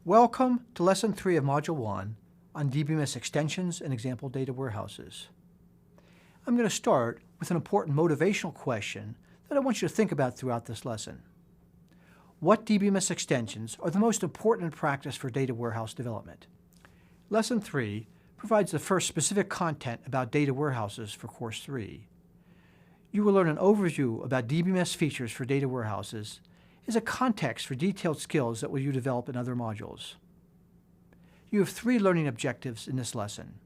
Welcome to Lesson 3 of Module 1 on DBMS extensions and example data warehouses. I'm going to start with an important motivational question that I want you to think about throughout this lesson. What DBMS extensions are the most important in practice for data warehouse development? Lesson 3 provides the first specific content about data warehouses for Course 3. You will learn an overview about DBMS features for data warehouses as a context for detailed skills that will you develop in other modules. You have 3 learning objectives in this lesson.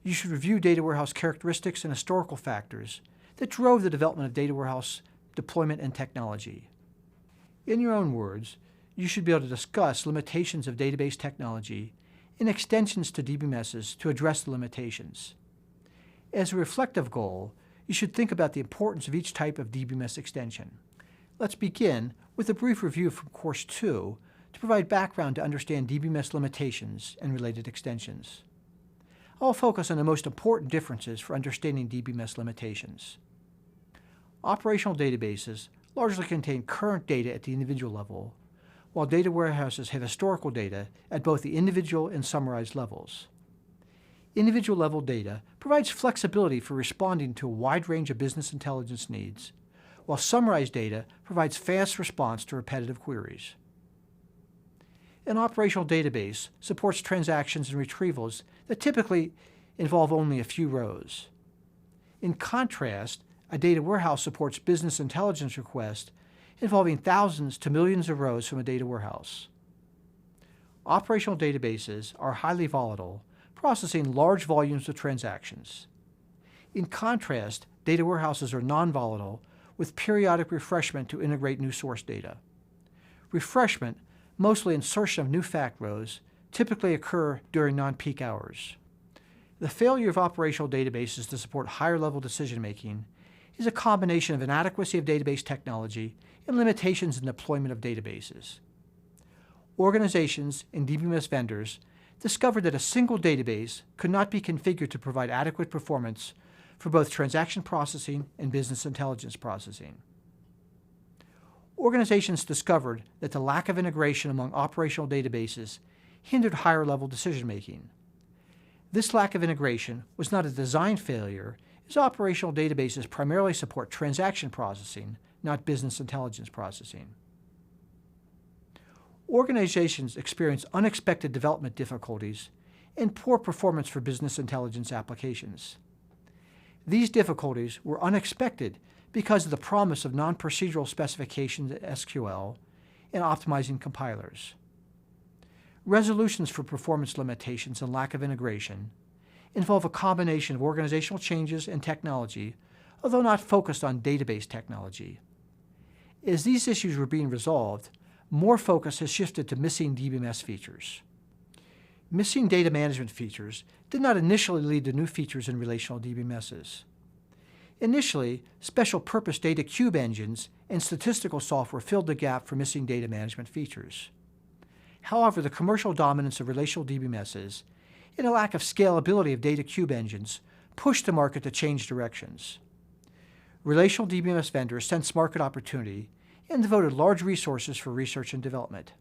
You should review data warehouse characteristics and historical factors that drove the development of data warehouse deployment and technology. In your own words, you should be able to discuss limitations of database technology and extensions to DBMSs to address the limitations. As a reflective goal, you should think about the importance of each type of DBMS extension. Let's begin with a brief review from Course 2 to provide background to understand DBMS limitations and related extensions. I'll focus on the most important differences for understanding DBMS limitations. Operational databases largely contain current data at the individual level, while data warehouses have historical data at both the individual and summarized levels. Individual level data provides flexibility for responding to a wide range of business intelligence needs, while summarized data provides fast response to repetitive queries. An operational database supports transactions and retrievals that typically involve only a few rows. In contrast, a data warehouse supports business intelligence requests involving thousands to millions of rows from a data warehouse. Operational databases are highly volatile, processing large volumes of transactions. In contrast, data warehouses are non-volatile, with periodic refreshment to integrate new source data. Refreshment, mostly insertion of new fact rows, typically occur during non-peak hours. The failure of operational databases to support higher-level decision-making is a combination of inadequacy of database technology and limitations in deployment of databases. Organizations and DBMS vendors discovered that a single database could not be configured to provide adequate performance for both transaction processing and business intelligence processing. Organizations discovered that the lack of integration among operational databases hindered higher-level decision-making. This lack of integration was not a design failure, as operational databases primarily support transaction processing, not business intelligence processing. Organizations experience unexpected development difficulties and poor performance for business intelligence applications. These difficulties were unexpected because of the promise of non-procedural specifications in SQL and optimizing compilers. Resolutions for performance limitations and lack of integration involve a combination of organizational changes and technology, although not focused on database technology. As these issues were being resolved, more focus has shifted to missing DBMS features. Missing data management features did not initially lead to new features in relational DBMSs. Initially, special-purpose data cube engines and statistical software filled the gap for missing data management features. However, the commercial dominance of relational DBMSs and a lack of scalability of data cube engines pushed the market to change directions. Relational DBMS vendors sensed market opportunity and devoted large resources for research and development.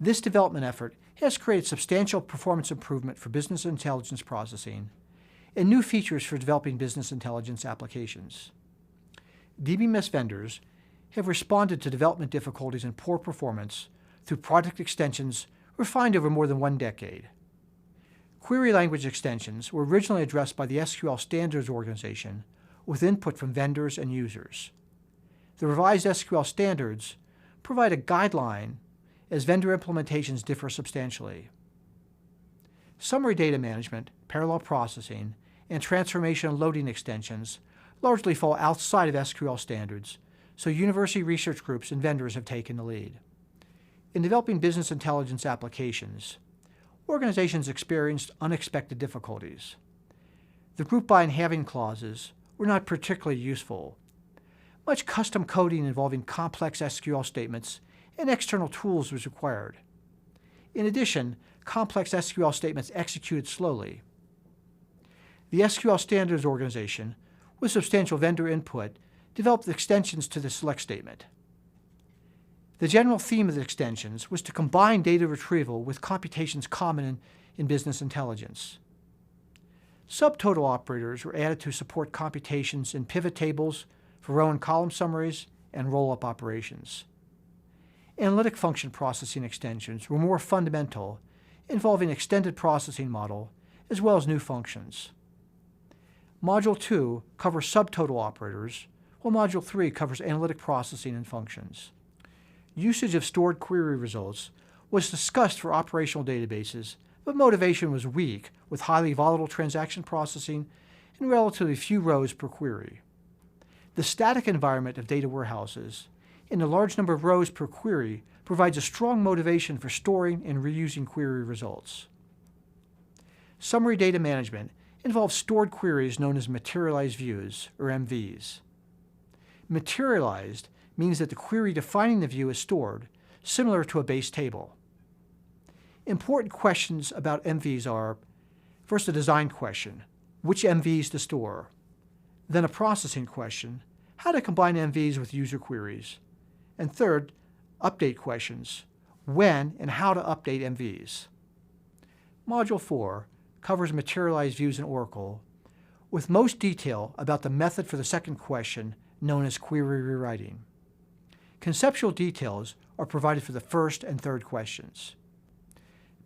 This development effort has created substantial performance improvement for business intelligence processing and new features for developing business intelligence applications. DBMS vendors have responded to development difficulties and poor performance through product extensions refined over more than 1 decade. Query language extensions were originally addressed by the SQL Standards Organization with input from vendors and users. The revised SQL standards provide a guideline as vendor implementations differ substantially. Summary data management, parallel processing, and transformation and loading extensions largely fall outside of SQL standards, so university research groups and vendors have taken the lead. In developing business intelligence applications, organizations experienced unexpected difficulties. The group by and having clauses were not particularly useful. Much custom coding involving complex SQL statements and external tools was required. In addition, complex SQL statements executed slowly. The SQL Standards Organization, with substantial vendor input, developed extensions to the select statement. The general theme of the extensions was to combine data retrieval with computations common in business intelligence. Subtotal operators were added to support computations in pivot tables for row and column summaries and roll-up operations. Analytic function processing extensions were more fundamental, involving extended processing model as well as new functions. Module 2 covers subtotal operators, while Module 3 covers analytic processing and functions. Usage of stored query results was discussed for operational databases, but motivation was weak with highly volatile transaction processing and relatively few rows per query. The static environment of data warehouses and a large number of rows per query provides a strong motivation for storing and reusing query results. Summary data management involves stored queries known as materialized views, or MVs. Materialized means that the query defining the view is stored, similar to a base table. Important questions about MVs are, first, a design question, which MVs to store, then a processing question, how to combine MVs with user queries, and third, update questions, when and how to update MVs. Module 4 covers materialized views in Oracle, with most detail about the method for the second question, known as query rewriting. Conceptual details are provided for the first and third questions.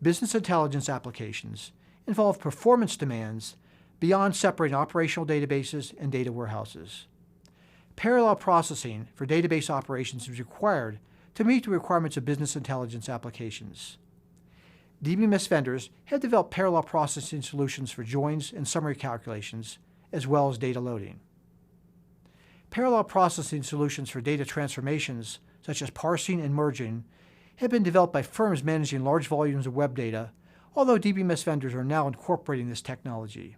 Business intelligence applications involve performance demands beyond separating operational databases and data warehouses. Parallel processing for database operations is required to meet the requirements of business intelligence applications. DBMS vendors have developed parallel processing solutions for joins and summary calculations, as well as data loading. Parallel processing solutions for data transformations, such as parsing and merging, have been developed by firms managing large volumes of web data, although DBMS vendors are now incorporating this technology.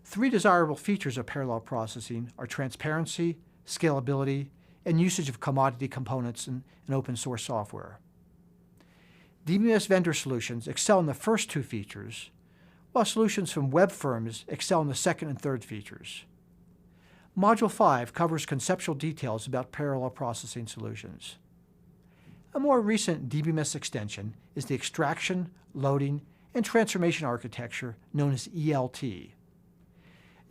3 desirable features of parallel processing are transparency, scalability, and usage of commodity components in open source software. DBMS vendor solutions excel in the first 2 features, while solutions from web firms excel in the second and third features. Module 5 covers conceptual details about parallel processing solutions. A more recent DBMS extension is the extraction, loading, and transformation architecture known as ELT.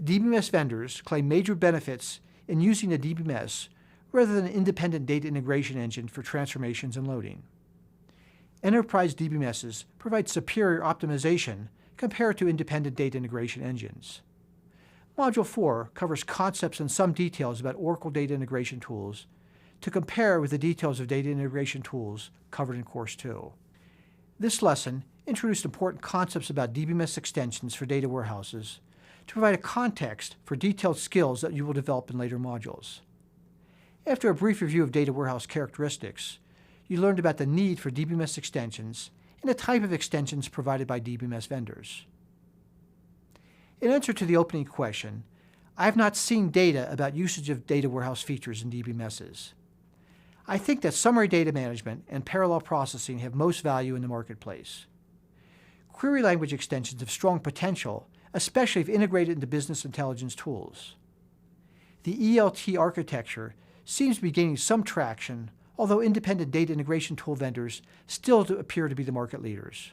DBMS vendors claim major benefits in using a DBMS rather than an independent data integration engine for transformations and loading. Enterprise DBMSs provide superior optimization compared to independent data integration engines. Module 4 covers concepts and some details about Oracle data integration tools to compare with the details of data integration tools covered in Course 2. This lesson introduced important concepts about DBMS extensions for data warehouses to provide a context for detailed skills that you will develop in later modules. After a brief review of data warehouse characteristics, you learned about the need for DBMS extensions and the type of extensions provided by DBMS vendors. In answer to the opening question, I have not seen data about usage of data warehouse features in DBMSs. I think that summary data management and parallel processing have most value in the marketplace. Query language extensions have strong potential, especially if integrated into business intelligence tools. The ELT architecture seems to be gaining some traction, although independent data integration tool vendors still appear to be the market leaders.